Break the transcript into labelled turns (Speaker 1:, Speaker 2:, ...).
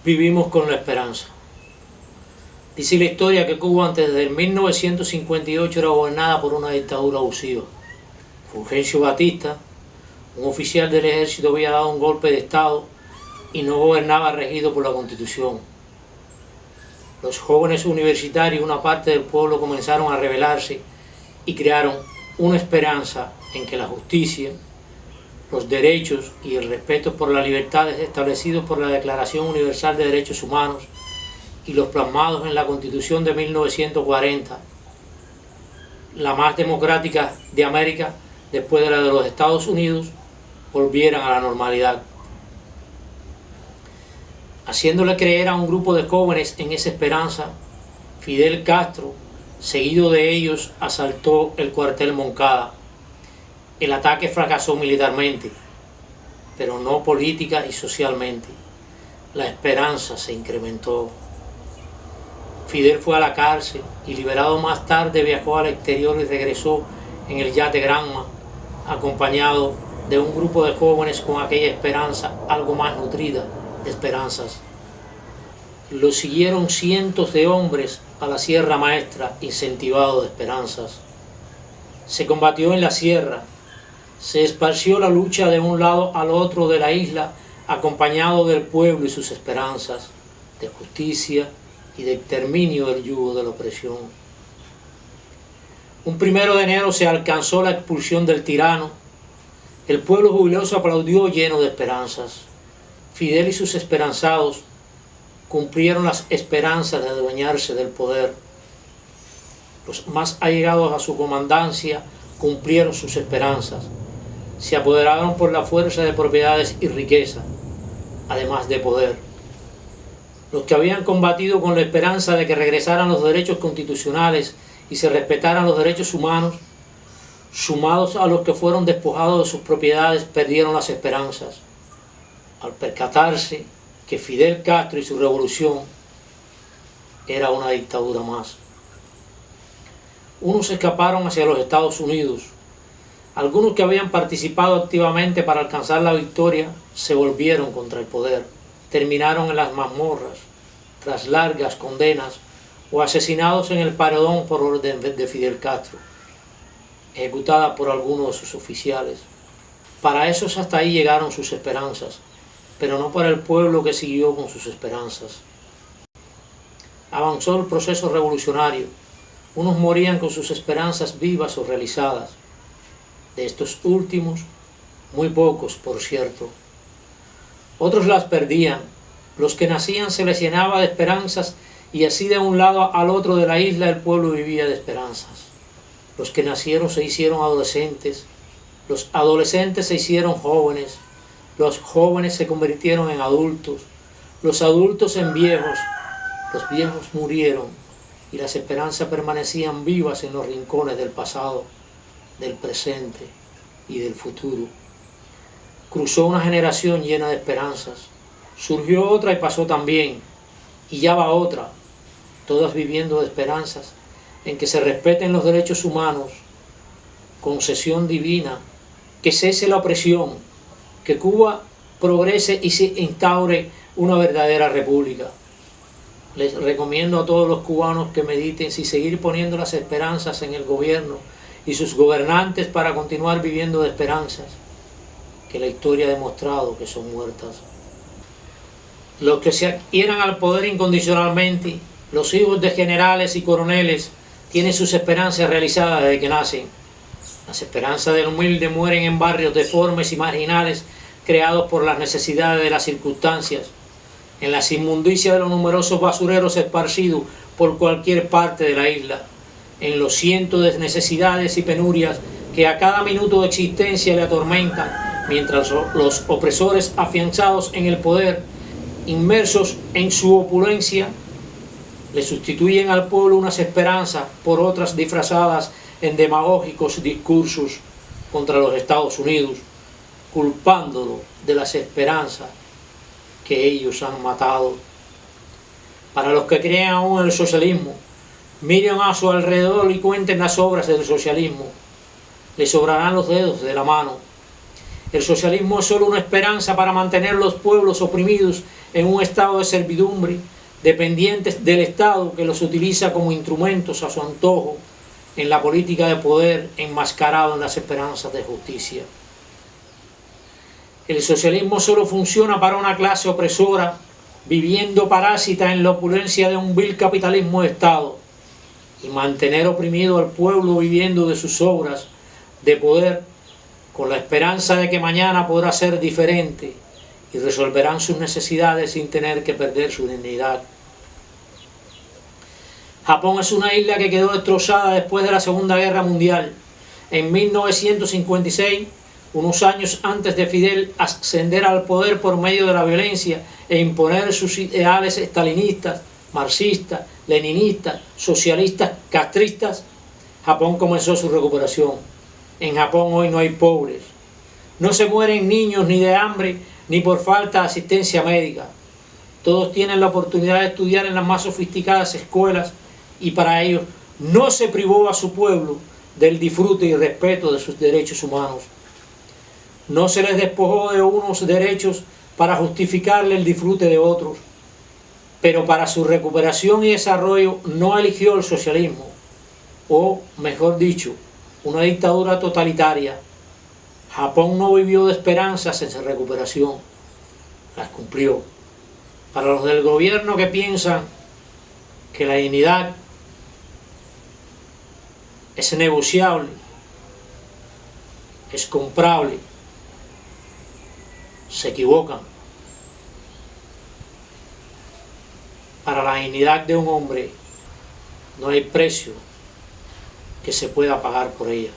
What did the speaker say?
Speaker 1: Vivimos con la esperanza. Dice la historia que Cuba antes de 1958 era gobernada por una dictadura abusiva. Fulgencio Batista, un oficial del ejército, había dado un golpe de estado y no gobernaba regido por la Constitución. Los jóvenes universitarios y una parte del pueblo comenzaron a rebelarse y crearon una esperanza en que la justicia, los derechos y el respeto por las libertades establecidos por la Declaración Universal de Derechos Humanos y los plasmados en la Constitución de 1940, la más democrática de América después de la de los Estados Unidos, volvieran a la normalidad. Haciéndole creer a un grupo de jóvenes en esa esperanza, Fidel Castro, seguido de ellos, asaltó el cuartel Moncada. El ataque fracasó militarmente, pero no política y socialmente. La esperanza se incrementó. Fidel fue a la cárcel y, liberado más tarde, viajó al exterior y regresó en el yate Granma, acompañado de un grupo de jóvenes con aquella esperanza algo más nutrida de esperanzas. Lo siguieron cientos de hombres a la Sierra Maestra, incentivado de esperanzas. Se combatió en la sierra, se esparció la lucha de un lado al otro de la isla, acompañado del pueblo y sus esperanzas de justicia y de exterminio del yugo de la opresión. Un 1 de enero se alcanzó la expulsión del tirano. El pueblo jubiloso aplaudió lleno de esperanzas. Fidel y sus esperanzados cumplieron las esperanzas de adueñarse del poder. Los más allegados a su comandancia cumplieron sus esperanzas. Se apoderaron por la fuerza de propiedades y riqueza, además de poder. Los que habían combatido con la esperanza de que regresaran los derechos constitucionales y se respetaran los derechos humanos, sumados a los que fueron despojados de sus propiedades, perdieron las esperanzas al percatarse que Fidel Castro y su revolución era una dictadura más. Unos escaparon hacia los Estados Unidos. Algunos que habían participado activamente para alcanzar la victoria se volvieron contra el poder. Terminaron en las mazmorras, tras largas condenas, o asesinados en el paredón por orden de Fidel Castro, ejecutada por algunos de sus oficiales. Para esos hasta ahí llegaron sus esperanzas, pero no para el pueblo que siguió con sus esperanzas. Avanzó el proceso revolucionario. Unos morían con sus esperanzas vivas o realizadas. De estos últimos, muy pocos, por cierto. Otros las perdían. Los que nacían se les llenaba de esperanzas y así de un lado al otro de la isla el pueblo vivía de esperanzas. Los que nacieron se hicieron adolescentes, los adolescentes se hicieron jóvenes, los jóvenes se convirtieron en adultos, los adultos en viejos, los viejos murieron y las esperanzas permanecían vivas en los rincones del pasado, del presente y del futuro. Cruzó una generación llena de esperanzas, surgió otra y pasó también, y ya va otra, todas viviendo de esperanzas en que se respeten los derechos humanos, concesión divina, que cese la opresión, que Cuba progrese y se instaure una verdadera república. Les recomiendo a todos los cubanos que mediten si seguir poniendo las esperanzas en el gobierno y sus gobernantes para continuar viviendo de esperanzas, que la historia ha demostrado que son muertas. Los que se adhieran al poder incondicionalmente, los hijos de generales y coroneles, tienen sus esperanzas realizadas desde que nacen. Las esperanzas del humilde mueren en barrios deformes y marginales creados por las necesidades de las circunstancias, en las inmundicias de los numerosos basureros esparcidos por cualquier parte de la isla, en los cientos de necesidades y penurias que a cada minuto de existencia le atormentan, mientras los opresores afianzados en el poder, inmersos en su opulencia, le sustituyen al pueblo unas esperanzas por otras disfrazadas en demagógicos discursos contra los Estados Unidos, culpándolo de las esperanzas que ellos han matado. Para los que creen aún en el socialismo, miren a su alrededor y cuenten las obras del socialismo. Les sobrarán los dedos de la mano. El socialismo es solo una esperanza para mantener los pueblos oprimidos en un estado de servidumbre, dependientes del Estado que los utiliza como instrumentos a su antojo en la política de poder, enmascarado en las esperanzas de justicia. El socialismo solo funciona para una clase opresora, viviendo parásita en la opulencia de un vil capitalismo de Estado, y mantener oprimido al pueblo viviendo de sus obras de poder, con la esperanza de que mañana podrá ser diferente y resolverán sus necesidades sin tener que perder su dignidad. Japón es una isla que quedó destrozada después de la Segunda Guerra Mundial. En 1956, unos años antes de Fidel ascender al poder por medio de la violencia e imponer sus ideales estalinistas, marxistas, leninistas, socialistas, castristas, Japón comenzó su recuperación. En Japón hoy no hay pobres. No se mueren niños ni de hambre ni por falta de asistencia médica. Todos tienen la oportunidad de estudiar en las más sofisticadas escuelas y para ello no se privó a su pueblo del disfrute y respeto de sus derechos humanos. No se les despojó de unos derechos para justificarle el disfrute de otros, pero para su recuperación y desarrollo no eligió el socialismo, o mejor dicho, una dictadura totalitaria. Japón no vivió de esperanzas en su recuperación, las cumplió. Para los del gobierno que piensan que la dignidad es negociable, es comprable, se equivocan. Para la dignidad de un hombre no hay precio que se pueda pagar por ella.